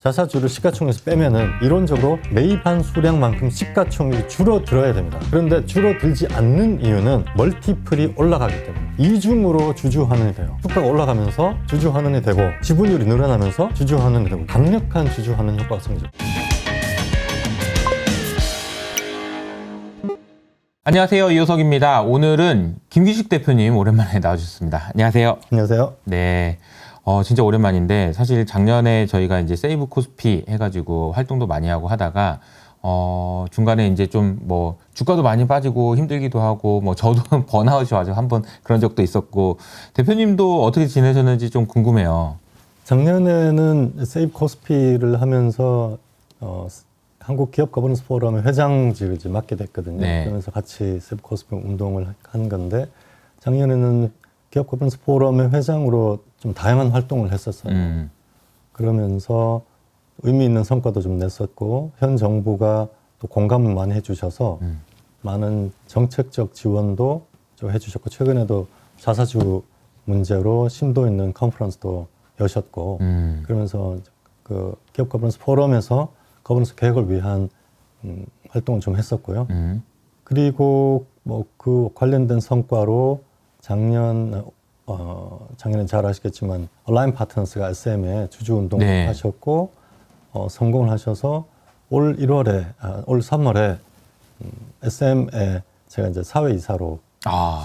자사주를 시가총액에서 빼면은 이론적으로 매입한 수량만큼 시가총액이 줄어들어야 됩니다. 그런데 줄어들지 않는 이유는 멀티플이 올라가기 때문에 이중으로 주주환원이 돼요. 주가가 올라가면서 주주환원이 되고 지분율이 늘어나면서 주주환원이 되고 강력한 주주환원 효과가 생깁니다. 안녕하세요. 이호석입니다. 오늘은 김규식 대표님 오랜만에 나와주셨습니다. 안녕하세요. 안녕하세요. 네. 진짜 오랜만인데 사실 작년에 저희가 이제 세이브 코스피 해가지고 활동도 많이 하고 하다가 중간에 이제 좀 뭐 주가도 많이 빠지고 힘들기도 하고 뭐 저도 번아웃이 와서 한번 그런 적도 있었고 대표님도 어떻게 지내셨는지 좀 궁금해요. 작년에는 세이브 코스피를 하면서 한국 기업 거버넌스 포럼의 회장직을 이제 맡게 됐거든요. 네. 그러면서 같이 세이브 코스피 운동을 한 건데 작년에는 기업 거버넌스 포럼의 회장으로 좀 다양한 활동을 했었어요. 그러면서 의미 있는 성과도 좀 냈었고 현 정부가 또 공감을 많이 해주셔서 많은 정책적 지원도 좀 해주셨고 최근에도 자사주 문제로 심도 있는 컨퍼런스도 여셨고 그러면서 그 기업 거버넌스 포럼에서 거버넌스 개혁을 위한 활동을 좀 했었고요. 그리고 뭐 그 관련된 성과로 작년에 잘 아시겠지만 얼라인 파트너스가 SM에 주주 운동을 네. 하셨고 성공을 하셔서 올 3월에 SM에 제가 이제 사회이사로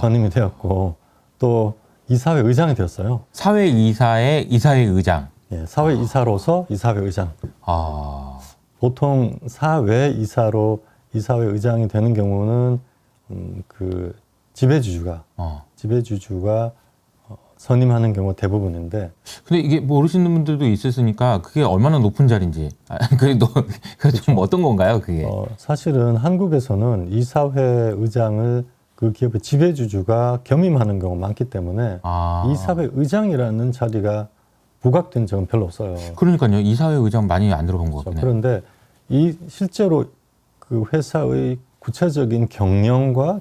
선임이 되었고 또 이사회 의장이 되었어요. 사회이사의 이사회 의장. 예, 사회이사로서 이사회 의장. 보통 사회이사로 이사회 의장이 되는 경우는 그 지배주주가 선임하는 경우가 대부분인데. 근데 이게 모르시는 분들도 있으니까 그게 얼마나 높은 자리인지. 그래도 좀 어떤 건가요, 그게? 사실은 한국에서는 이사회 의장을 그 기업의 지배주주가 겸임하는 경우가 많기 때문에 이사회 의장이라는 자리가 부각된 적은 별로 없어요. 그러니까요. 이사회 의장 많이 안 들어본 것 같네요. 그런데 실제로 그 회사의 구체적인 경영과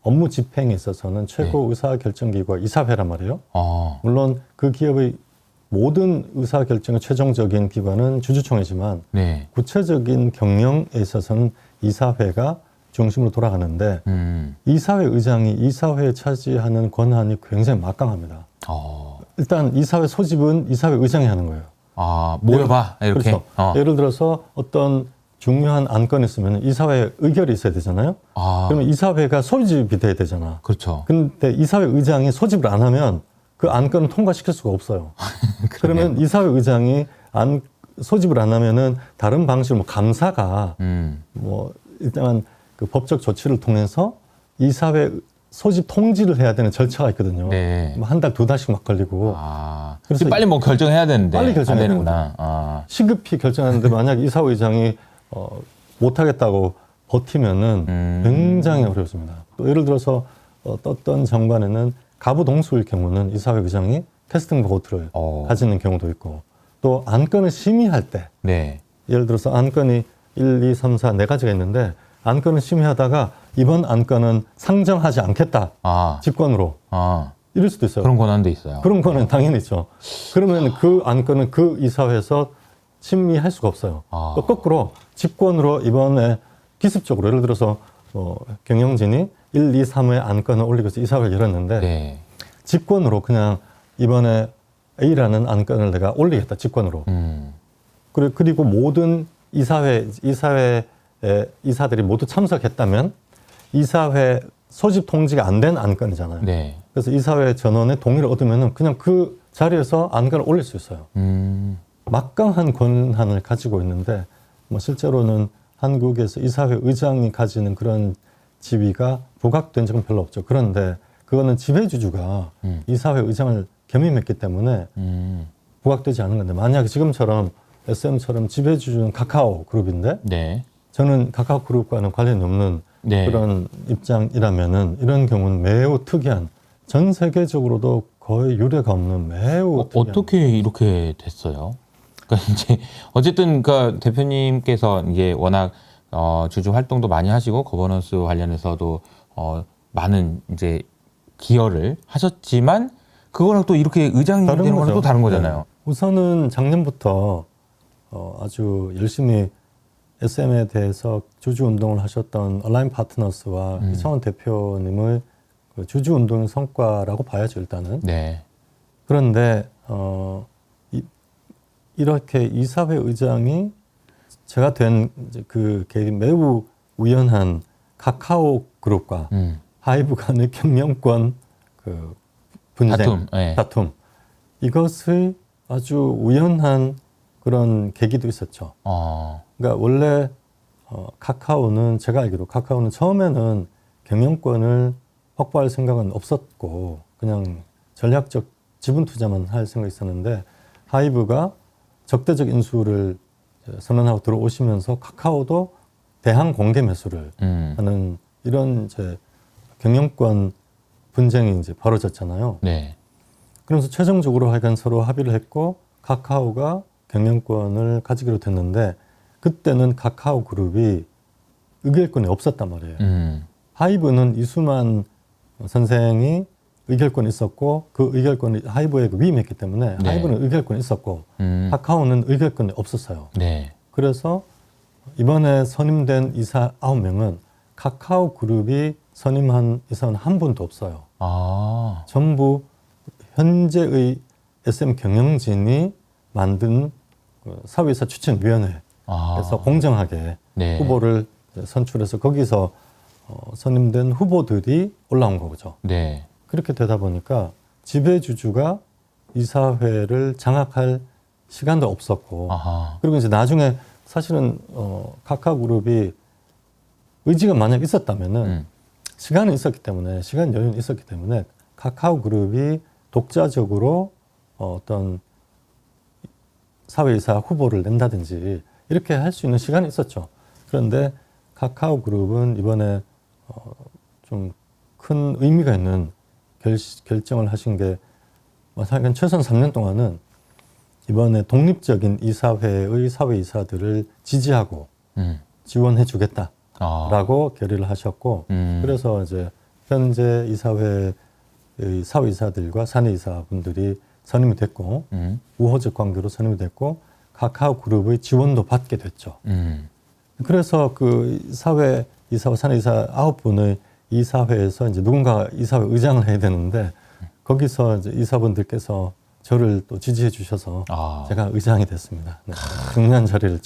업무 집행에 있어서는 최고 의사결정기구가 이사회란 말이에요. 물론 그 기업의 모든 의사결정의 최종적인 기관은 주주총회지만 구체적인 경영에 있어서는 이사회가 중심으로 돌아가는데 이사회 의장이 이사회에 차지하는 권한이 굉장히 막강합니다. 일단 이사회 소집은 이사회 의장이 하는 거예요. 모여봐 이렇게. 그렇죠. 예를 들어서 어떤 중요한 안건이 있으면 이사회 의결이 있어야 되잖아요. 그러면 이사회가 소집이 돼야 되잖아. 그렇죠. 근데 이사회 의장이 소집을 안 하면 그 안건을 통과시킬 수가 없어요. 그러면 이사회 의장이 소집을 안 하면은 다른 방식으로 뭐 감사가 뭐 일단 그 법적 조치를 통해서 이사회 소집 통지를 해야 되는 절차가 있거든요. 뭐 한 달, 두 달씩 막 걸리고. 그래서 빨리 뭐 결정해야 되는데 빨리 결정해야 안 되는구나. 시급히 결정하는데 만약 이사회 의장이 못하겠다고 버티면은 굉장히 어렵습니다. 또 예를 들어서 어떤 정관에는 가부 동수일 경우는 이사회 의장이 캐스팅 보트를 가지는 경우도 있고 또 안건을 심의할 때 예를 들어서 안건이 1, 2, 3, 4 네 가지가 있는데 안건을 심의하다가 이번 안건은 상정하지 않겠다. 직권으로. 이럴 수도 있어요. 그런 권한도 있어요. 그런 거는 당연히 있죠. 그러면 그 안건은 그 이사회에서 심의할 수가 없어요. 또 거꾸로 직권으로 이번에 기습적으로 예를 들어서 경영진이 1, 2, 3의 안건을 올리고 해서 이사회를 열었는데 직권으로 그냥 이번에 A라는 안건을 내가 올리겠다. 직권으로. 그리고 모든 이사회의 이사들이 모두 참석했다면 이사회 소집 통지가 안 된 안건이잖아요. 그래서 이사회 전원의 동의를 얻으면 그냥 그 자리에서 안건을 올릴 수 있어요. 막강한 권한을 가지고 있는데 뭐 실제로는 한국에서 이사회 의장이 가지는 그런 지위가 부각된 적은 별로 없죠. 그런데 그거는 지배주주가 이사회 의장을 겸임했기 때문에 부각되지 않은 건데 만약에 지금처럼 SM처럼 지배주주는 카카오 그룹인데 저는 카카오 그룹과는 관련이 없는 그런 입장이라면은 이런 경우는 매우 특이한 전 세계적으로도 거의 유례가 없는 매우 특이한. 어떻게 이렇게 됐어요? 그러니까 이제 어쨌든 그 대표님께서 이제 워낙 주주 활동도 많이 하시고 거버넌스 관련해서도 많은 이제 기여를 하셨지만 그거랑 또 이렇게 의장이 되는 거는 또 다른 거잖아요. 우선은 작년부터 아주 열심히 SM에 대해서 주주 운동을 하셨던 얼라인 파트너스와 이창원 대표님의 그 주주 운동의 성과라고 봐야죠, 일단은. 네. 그런데 이렇게 이사회 의장이 제가 된 그 매우 우연한 카카오 그룹과 하이브 간의 경영권 그 분쟁, 다툼. 이것의 아주 우연한 그런 계기도 있었죠. 그러니까 원래 카카오는 제가 알기로 카카오는 처음에는 경영권을 확보할 생각은 없었고 그냥 전략적 지분 투자만 할 생각이 있었는데 하이브가 적대적 인수를 선언하고 들어오시면서 카카오도 대항 공개 매수를 하는 이런 이제 경영권 분쟁이 이제 벌어졌잖아요. 네. 그러면서 최종적으로 하여간 서로 합의를 했고 카카오가 경영권을 가지기로 됐는데 그때는 카카오 그룹이 의결권이 없었단 말이에요. 하이브는 이수만 선생이 의결권이 있었고 그 의결권이 하이브에 위임했기 때문에 네. 하이브는 의결권이 있었고 카카오는 의결권이 없었어요. 네. 그래서 이번에 선임된 이사 9명은 카카오 그룹이 선임한 이사는 한 분도 없어요. 전부 현재의 SM 경영진이 만든 사회이사 추천위원회에서 공정하게 네. 후보를 선출해서 거기서 선임된 후보들이 올라온 거죠. 네. 그렇게 되다 보니까 지배주주가 이사회를 장악할 시간도 없었고 그리고 이제 나중에 사실은 카카오 그룹이 의지가 만약 있었다면은 시간이 있었기 때문에 시간 여유는 있었기 때문에 카카오 그룹이 독자적으로 어떤 사회이사 후보를 낸다든지 이렇게 할 수 있는 시간이 있었죠. 그런데 카카오 그룹은 이번에 좀 큰 의미가 있는 결정을 하신 게 사실은 최소한 3년 동안은 이번에 독립적인 이사회의 사회이사들을 지지하고 지원해 주겠다라고 결의를 하셨고 그래서 이제 현재 이사회의 사회이사들과 사내이사분들이 선임이 됐고 우호적 관계로 선임이 됐고 카카오 그룹의 지원도 받게 됐죠. 그래서 그 사회이사와 사내이사 9분의 이사회에서 이제 누군가 이사회 의장을 해야 되는데 거기서 이제 이사분들께서 저를 또 지지해 주셔서 제가 의장이 됐습니다. 네. 중요한 자리를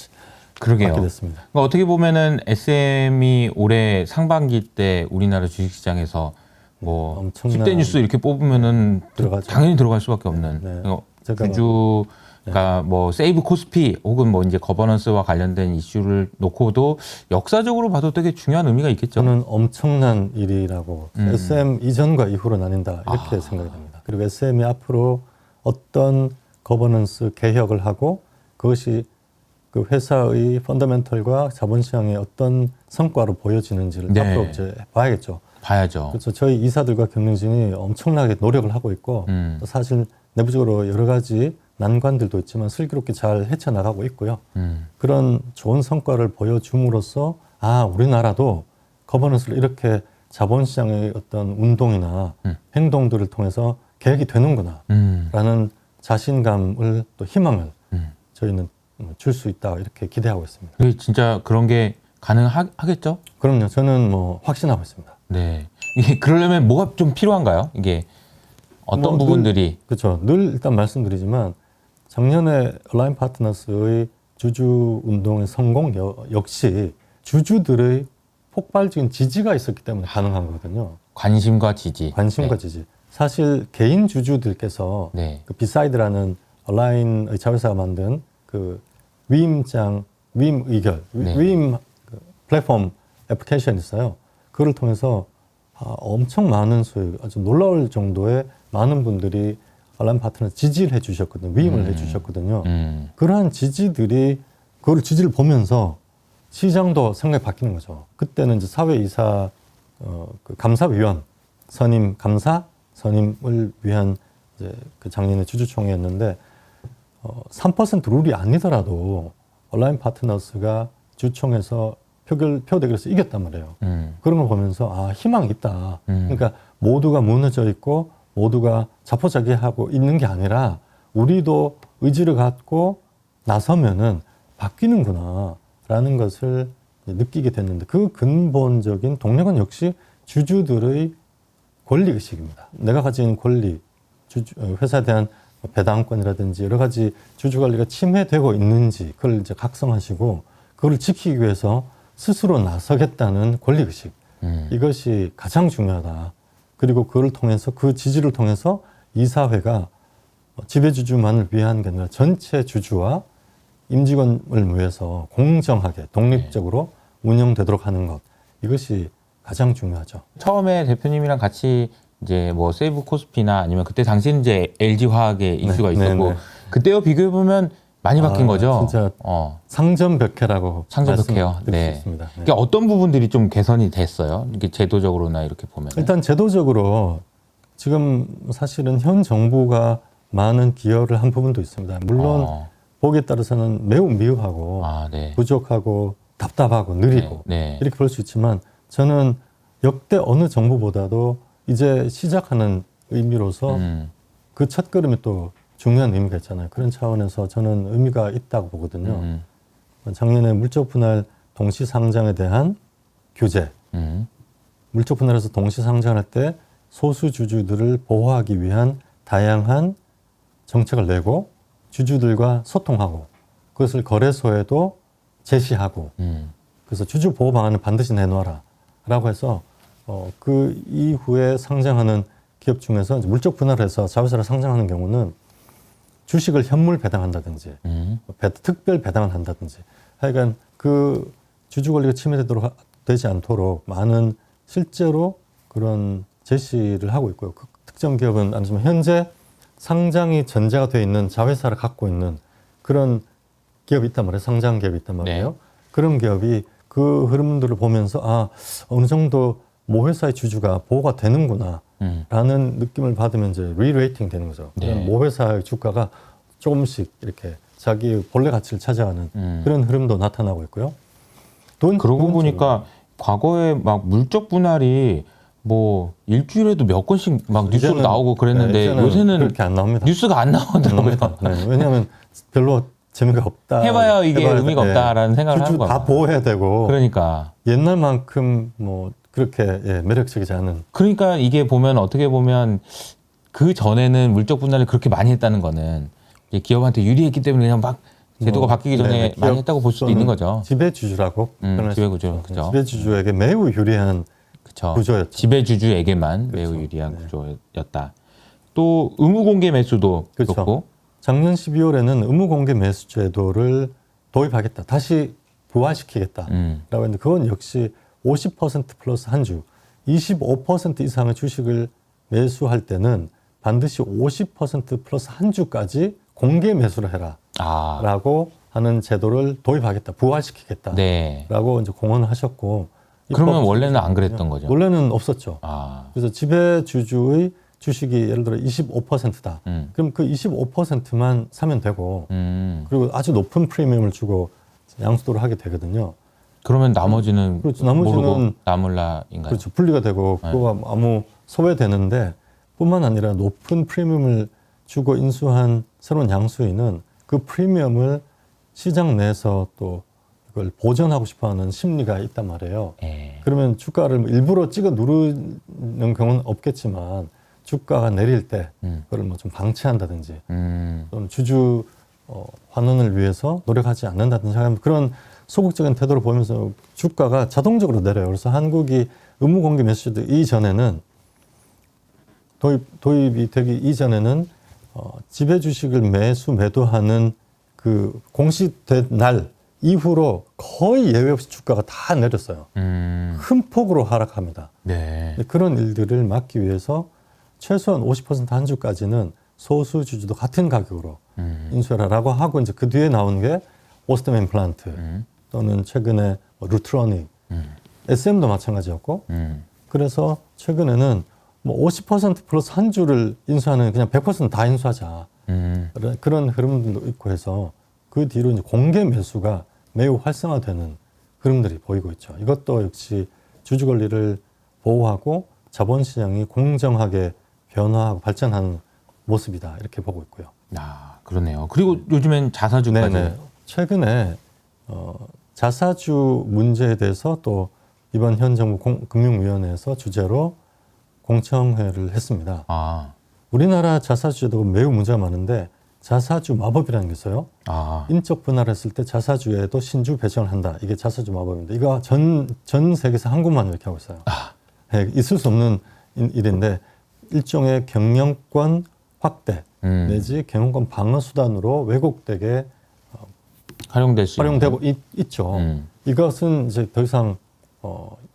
맡게 됐습니다. 그러니까 어떻게 보면은 SM이 올해 상반기 때 우리나라 주식시장에서 뭐 엄청난 10대 뉴스 이렇게 뽑으면은 들어가죠. 당연히 들어갈 수밖에 없는 네. 그러니까 제가 주주가 뭐 세이브 코스피 혹은 뭐 이제 거버넌스와 관련된 이슈를 놓고도 역사적으로 봐도 되게 중요한 의미가 있겠죠. 저는 엄청난 일이라고 SM 이전과 이후로 나뉜다 이렇게 생각이 됩니다. 그리고 SM이 앞으로 어떤 거버넌스 개혁을 하고 그것이 그 회사의 펀더멘털과 자본시장의 어떤 성과로 보여지는지를 네. 앞으로 이제 봐야겠죠. 봐야죠. 그래서 저희 이사들과 경영진이 엄청나게 노력을 하고 있고 사실 내부적으로 여러 가지 난관들도 있지만 슬기롭게 잘 헤쳐나가고 있고요. 그런 좋은 성과를 보여줌으로써 우리나라도 거버넌스를 이렇게 자본시장의 어떤 운동이나 행동들을 통해서 개혁이 되는구나 라는 자신감을 또 희망을 저희는 줄 수 있다 이렇게 기대하고 있습니다. 그게 진짜 그런 게 가능하겠죠? 그럼요. 저는 뭐 확신하고 있습니다. 네. 이게 그러려면 뭐가 좀 필요한가요? 이게 어떤 부분들이? 그렇죠. 늘 일단 말씀드리지만 작년에 얼라인 파트너스의 주주 운동의 성공 역시 주주들의 폭발적인 지지가 있었기 때문에 가능한 거거든요. 관심과 지지. 관심과 네. 지지. 사실 개인 주주들께서 네. 그 비사이드라는 얼라인의 자회사가 만든 그 위임 의결, 네. 위임 그 플랫폼 애플리케이션이 있어요. 그걸 통해서 엄청 많은 수요, 아주 놀라울 정도의 많은 분들이 얼라인 파트너스 지지를 해주셨거든요. 위임을 해주셨거든요. 그러한 지지들이 그걸 지지를 보면서 시장도 생각이 바뀌는 거죠. 그때는 이제 사회이사 그 감사위원 선임 감사 선임을 위한 이제 그 작년에 주주총회였는데 3% 룰이 아니더라도 얼라인 파트너스가 주총에서 표대결에서 이겼단 말이에요. 그런 걸 보면서 희망이 있다. 그러니까 모두가 무너져 있고 모두가 자포자기하고 있는 게 아니라 우리도 의지를 갖고 나서면은 바뀌는구나라는 것을 느끼게 됐는데 그 근본적인 동력은 역시 주주들의 권리의식입니다. 내가 가진 권리, 회사에 대한 배당권이라든지 여러 가지 주주관리가 침해되고 있는지 그걸 이제 각성하시고 그걸 지키기 위해서 스스로 나서겠다는 권리의식. 이것이 가장 중요하다. 그리고 그걸 통해서 그 지지를 통해서 이사회가 지배주주만을 위한 게 아니라 전체 주주와 임직원을 위해서 공정하게 독립적으로 운영되도록 하는 것. 이것이 가장 중요하죠. 처음에 대표님이랑 같이 이제 뭐 세이브 코스피나 아니면 그때 당시는 이제 LG 화학의 이슈가 있었고 네. 그때와 비교해 보면 많이 바뀐 거죠. 진짜 상전벽해라고 상전벽해요. 말씀드릴 네. 수 있습니다. 네. 그러니까 어떤 부분들이 좀 개선이 됐어요? 이게 제도적으로나 이렇게 보면. 일단 제도적으로 지금 사실은 현 정부가 많은 기여를 한 부분도 있습니다. 물론 보기에 따라서는 매우 미흡하고 네. 부족하고 답답하고 느리고 네. 이렇게 볼 수 있지만 저는 역대 어느 정부보다도 이제 시작하는 의미로서 그 첫걸음이 또 중요한 의미가 있잖아요. 그런 차원에서 저는 의미가 있다고 보거든요. 작년에 물적 분할 동시 상장에 대한 규제, 물적 분할에서 동시 상장할 때 소수 주주들을 보호하기 위한 다양한 정책을 내고 주주들과 소통하고 그것을 거래소에도 제시하고 그래서 주주 보호 방안을 반드시 내놓아라 라고 해서 그 이후에 상장하는 기업 중에서 이제 물적 분할해서 자회사를 상장하는 경우는 주식을 현물 배당한다든지 특별 배당을 한다든지 하여간 그 주주 권리가 침해되도록 되지 않도록 많은 실제로 그런 제시를 하고 있고요. 그 특정 기업은 아니지만 현재 상장이 전제가 되어 있는 자회사를 갖고 있는 그런 기업이 있단 말이에요. 상장 기업이 있단 말이에요. 네. 그런 기업이 그 흐름들을 보면서 어느 정도 모 회사의 주주가 보호가 되는구나 라는 느낌을 받으면 이제 리레이팅 되는 거죠. 네. 모 회사의 주가가 조금씩 이렇게 자기 본래 가치를 찾아가는 그런 흐름도 나타나고 있고요. 그러고 보니까 과거에 막 물적 분할이 뭐 일주일에도 몇 건씩 막 뉴스로 이제는, 나오고 그랬는데 요새는 그렇게 안 나옵니다. 뉴스가 안 나오더라고요. 네, 왜냐하면 별로 재미가 없다. 해봐야 이게 의미가 없다라는 생각을 하는 주주 거예요. 다 보호해야 되고 그러니까 옛날만큼 뭐 그렇게 매력적이지 않은. 그러니까 이게 보면 어떻게 보면 그 전에는 물적 분할을 그렇게 많이 했다는 거는 이제 기업한테 유리했기 때문에 그냥 막 제도가 바뀌기 전에 많이 했다고 볼 수도 있는 거죠. 지배주주라고 표현할 수 지배구조, 있죠. 그죠. 지배주주에게 매우 유리한 그쵸. 구조였죠. 지배주주에게만 매우 유리한 구조였다. 또 의무 공개 매수도 그렇죠. 그렇고 작년 12월에는 의무 공개 매수 제도를 도입하겠다. 다시 부활시키겠다라고 했는데 그건 역시 50% 플러스 한 주, 25% 이상의 주식을 매수할 때는 반드시 50% 플러스 한 주까지 공개 매수를 해라라고 하는 제도를 도입하겠다, 부활시키겠다라고 네. 이제 공언을 하셨고. 그러면 원래는 안 그랬던 거죠? 원래는 없었죠. 그래서 지배주주의 주식이 예를 들어 25%다. 그럼 그 25%만 사면 되고 그리고 아주 높은 프리미엄을 주고 양수도를 하게 되거든요. 그러면 나머지는 그렇죠. 나머지는 모르고 나몰라인가요? 그렇죠. 분리가 되고 그거가 아무 소외되는데 뿐만 아니라 높은 프리미엄을 주고 인수한 새로운 양수인은 그 프리미엄을 시장 내에서 또 그걸 보전하고 싶어하는 심리가 있단 말이에요. 그러면 주가를 일부러 찍어 누르는 경우는 없겠지만 주가가 내릴 때 그걸 뭐 좀 방치한다든지 또는 주주 환원을 위해서 노력하지 않는다든지 하는 그런 소극적인 태도를 보이면서 주가가 자동적으로 내려요. 그래서 한국이 의무 공개 매수제도 이전에는 도입이 되기 이전에는 지배 주식을 매도하는 그 공시된 날 이후로 거의 예외 없이 주가가 다 내렸어요. 큰 폭으로 하락합니다. 네. 그런 일들을 막기 위해서 최소한 50%한 주까지는 소수 주주도 같은 가격으로 인수해라라고 하고 이제 그 뒤에 나온 게 오스템 임플란트 또는 최근에 루트로닉, SM도 마찬가지였고 그래서 최근에는 뭐 50% 플러스 한 주를 인수하는 그냥 100%다 인수하자 그런 흐름도 있고 해서 그 뒤로 이제 공개 매수가 매우 활성화되는 흐름들이 보이고 있죠. 이것도 역시 주주 권리를 보호하고 자본시장이 공정하게 변화하고 발전하는 모습이다 이렇게 보고 있고요. 그러네요. 그리고 요즘엔 자사주까지. 네네. 최근에 자사주 문제에 대해서 또 이번 현 정부 금융위원회에서 주제로 공청회를 했습니다. 아, 우리나라 자사주제도가 매우 문제가 많은데 자사주 마법이라는 게 있어요. 아, 인적 분할을 했을 때 자사주에도 신주 배정을 한다. 이게 자사주 마법인데 이거 전 세계에서 한국만 이렇게 하고 있어요. 네, 있을 수 없는 일인데 일종의 경영권 확대 내지 경영권 방어 수단으로 왜곡되게 활용될 수 활용되고 있죠. 이것은 이제 더 이상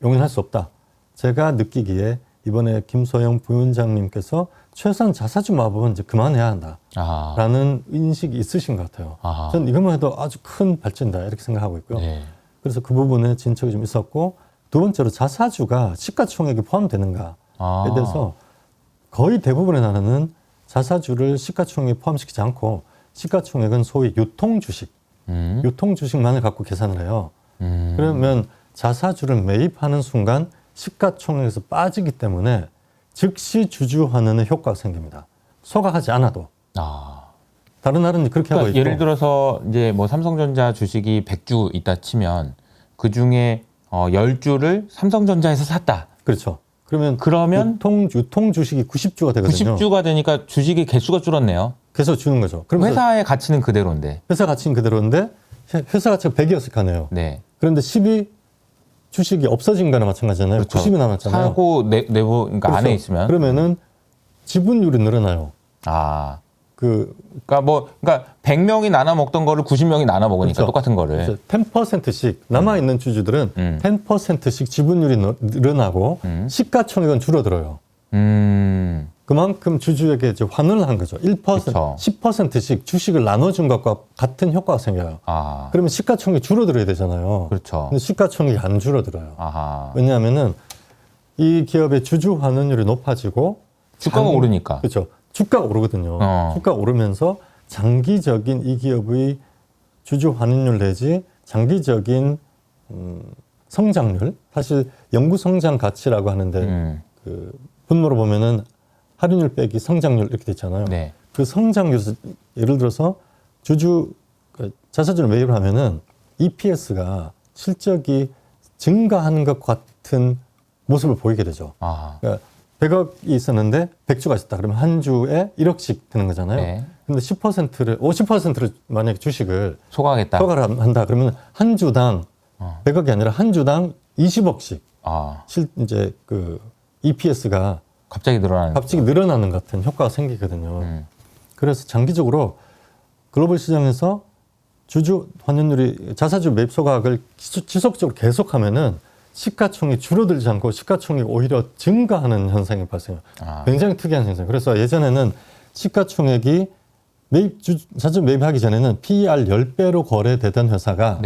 용인할 수 없다. 제가 느끼기에 이번에 김소영 부위원장님께서 최소한 자사주 마법은 이제 그만해야 한다라는 인식이 있으신 것 같아요. 저는 이것만 해도 아주 큰 발전이다 이렇게 생각하고 있고요. 네. 그래서 그 부분에 진척이 좀 있었고 두 번째로 자사주가 시가총액에 포함되는가에 대해서 거의 대부분의 나라는 자사주를 시가총액에 포함시키지 않고 시가총액은 소위 유통주식, 유통주식만을 갖고 계산을 해요. 그러면 자사주를 매입하는 순간 시가총액에서 빠지기 때문에 즉시 주주환원의 효과가 생깁니다. 소각하지 않아도. 다른 나라는 그렇게 하고 있고. 예를 들어서 이제 뭐 삼성전자 주식이 100주 있다 치면 그 중에 10주를 삼성전자에서 샀다. 그렇죠. 그러면 유통 주식이 90주가 되거든요. 90주가 되니까 주식의 개수가 줄었네요. 그래서 주는 거죠. 그럼 회사의 가치는 그대로인데. 회사 가치는 그대로인데 회사 가치가 100이었을 거 아니에요. 네. 그런데 10이 주식이 없어진 거나 마찬가지잖아요. 그렇죠. 90이 남았잖아요. 사고 내부 그러니까 그렇죠. 안에 있으면. 그러면은 지분율이 늘어나요. 그러니까 100명이 나눠 먹던 거를 90명이 나눠 먹으니까 그렇죠. 똑같은 거를. 10%씩 남아 있는 주주들은 10%씩 지분율이 늘어나고 시가총액은 줄어들어요. 그만큼 주주에게 이제 환원을 한 거죠. 1%, 그렇죠. 10%씩 주식을 나눠준 것과 같은 효과가 생겨요. 그러면 시가총액이 줄어들어야 되잖아요. 그렇죠. 근데 시가총액이 안 줄어들어요. 왜냐하면은 이 기업의 주주 환원율이 높아지고 주가가 오르니까. 그렇죠. 주가가 오르거든요. 주가가 오르면서 장기적인 이 기업의 주주 환원율 내지 장기적인 성장률, 사실 연구 성장 가치라고 하는데 그 분모로 보면은 할인율 빼기 성장률 이렇게 돼 있잖아요. 네. 그 성장률에서 예를 들어서 자사주를 매입을 하면은 EPS가 실적이 증가하는 것 같은 모습을 보이게 되죠. 그러니까 100억이 있었는데 100주가 있었다. 그러면 한 주에 1억씩 되는 거잖아요. 네. 근데 50%를 만약에 주식을 소각하겠다. 소각을 한다. 그러면 한 주당 100억이 아니라 한 주당 20억씩 이제 그 EPS가 갑자기 늘어나는 것 같은 효과가 생기거든요. 그래서 장기적으로 글로벌 시장에서 주주 환원율이 자사주 매입 소각을 지속적으로 계속하면은 시가총액이 줄어들지 않고 시가총액이 오히려 증가하는 현상이 발생해요. 굉장히 특이한 현상. 그래서 예전에는 시가총액이 자사주 매입하기 전에는 PER 10배로 거래되던 회사가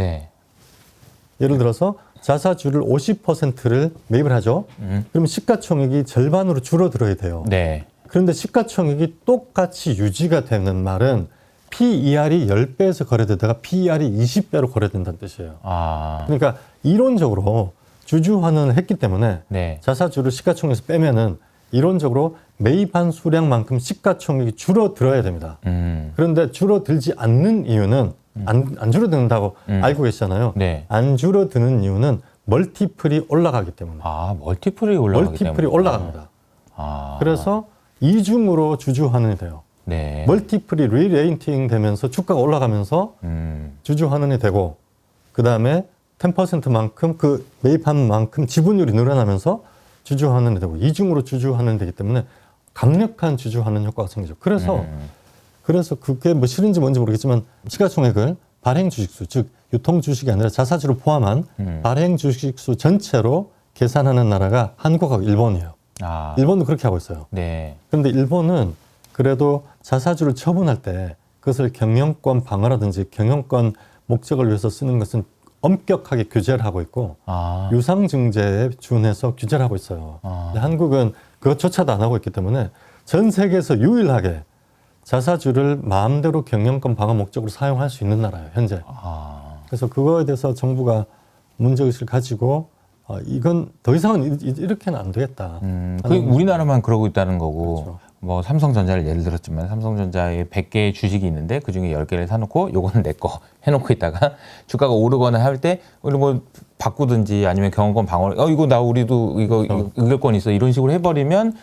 예를 들어서 자사주를 50%를 매입을 하죠. 그러면 시가총액이 절반으로 줄어들어야 돼요. 그런데 시가총액이 똑같이 유지가 되는 말은 PER이 10배에서 거래되다가 PER이 20배로 거래된다는 뜻이에요. 그러니까 이론적으로 주주 환원을 했기 때문에 자사주를 시가총액에서 빼면은 이론적으로 매입한 수량만큼 시가총액이 줄어들어야 됩니다. 그런데 줄어들지 않는 이유는 안 줄어든다고 알고 계시잖아요. 안 줄어드는 이유는 멀티플이 올라가기 때문에. 멀티플이 올라갑니다. 그래서 이중으로 주주 환원이 돼요. 멀티플이 리레이팅 되면서 주가가 올라가면서 주주 환원이 되고 그 다음에 10%만큼 그 매입한 만큼 지분율이 늘어나면서 주주 환원이 되고 이중으로 주주 환원이 되기 때문에 강력한 주주 환원 효과가 생기죠. 그래서 그게 뭐 실인지 뭔지 모르겠지만 시가총액을 발행 주식수, 즉 유통 주식이 아니라 자사주를 포함한 발행 주식수 전체로 계산하는 나라가 한국하고 일본이에요. 일본도 그렇게 하고 있어요. 그런데 일본은 그래도 자사주를 처분할 때 그것을 경영권 방어라든지 경영권 목적을 위해서 쓰는 것은 엄격하게 규제를 하고 있고 유상증자에 준해서 규제를 하고 있어요. 근데 한국은 그것조차도 안 하고 있기 때문에 전 세계에서 유일하게 자사주를 마음대로 경영권 방어 목적으로 사용할 수 있는 나라예요, 현재. 그래서 그거에 대해서 정부가 문제의식을 가지고 이건 더 이상은 이렇게는 안 되겠다. 우리나라만 그러고 있다는 거고. 뭐 삼성전자를 예를 들었지만 삼성전자에 100개의 주식이 있는데 그중에 10개를 사놓고 요거는 내 거 해놓고 있다가 주가가 오르거나 할 때 뭐 바꾸든지 아니면 경영권 방어 이거 나 우리도 이거 의결권 있어 이런 식으로 해버리면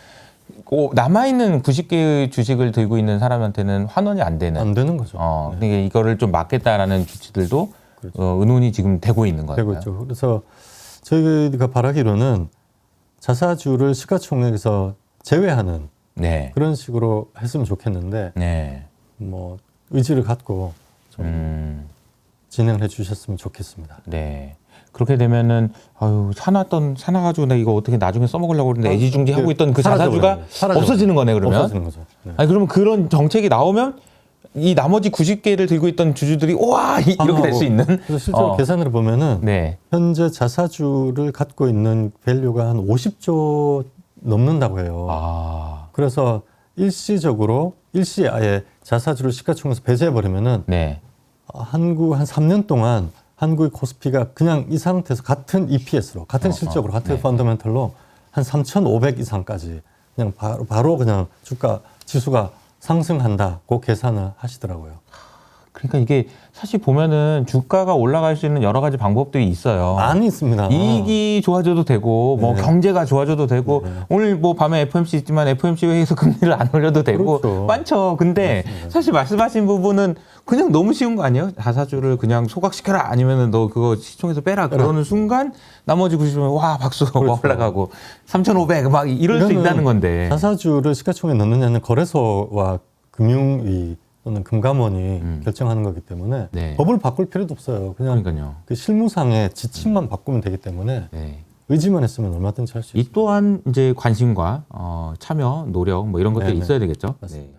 남아있는 90개의 주식을 들고 있는 사람한테는 환원이 안 되는 안 되는 거죠. 그러니까 이거를 좀 막겠다라는 조치들도 그렇죠. 의논이 지금 되고 있는 거예요. 되고 있죠. 그래서 저희가 바라기로는 자사주를 시가총액에서 제외하는 네. 그런 식으로 했으면 좋겠는데 네. 뭐 의지를 갖고 좀 진행을 해주셨으면 좋겠습니다. 네. 그렇게 되면은 사놔가지고 나 이거 어떻게 나중에 써먹으려고 그러는데 애지중지하고 있던 그 자사주가 없어지는 거네 그러면. 없어지는 거죠. 네. 아니 그러면 그런 정책이 나오면 이 나머지 90개를 들고 있던 주주들이 우와 이렇게 될 수 있는. 그래서 실제로 계산을 보면은 네. 현재 자사주를 갖고 있는 밸류가 한 50조 넘는다고 해요. 그래서 일시에 아예 자사주를 시가총액에서 배제해버리면은 네. 한국 한 3년 동안 한국의 코스피가 그냥 이 상태에서 같은 EPS로 같은 실적으로 같은 네. 펀더멘털로 한 3,500 이상까지 그냥 바로 그냥 주가 지수가 상승한다고 계산을 하시더라고요. 그러니까 이게 사실 보면은 주가가 올라갈 수 있는 여러 가지 방법들이 있어요. 많이 있습니다. 이익이 좋아져도 되고 뭐 네. 경제가 좋아져도 되고 오늘 뭐 밤에 FOMC 있지만 FOMC 회의에서 금리를 안 올려도 되고 그렇죠. 많죠. 근데 맞습니다. 사실 말씀하신 부분은 그냥 너무 쉬운 거 아니에요? 자사주를 그냥 소각시켜라 아니면은 너 그거 시총에서 빼라 그러는 순간 나머지 90은 와 박수 막 올라가고 3,500 막 이럴 수 있다는 건데. 자사주를 시가총액에 넣느냐는 거래소와 금융위 또는 금감원이 결정하는 거기 때문에 네. 법을 바꿀 필요도 없어요. 그냥 그러니까요. 그 실무상의 지침만 바꾸면 되기 때문에 네. 의지만 했으면 얼마든지 할 수 있어요. 이 또한 이제 관심과 참여, 노력 뭐 이런 것들이 네네. 있어야 되겠죠. 맞습니다. 네.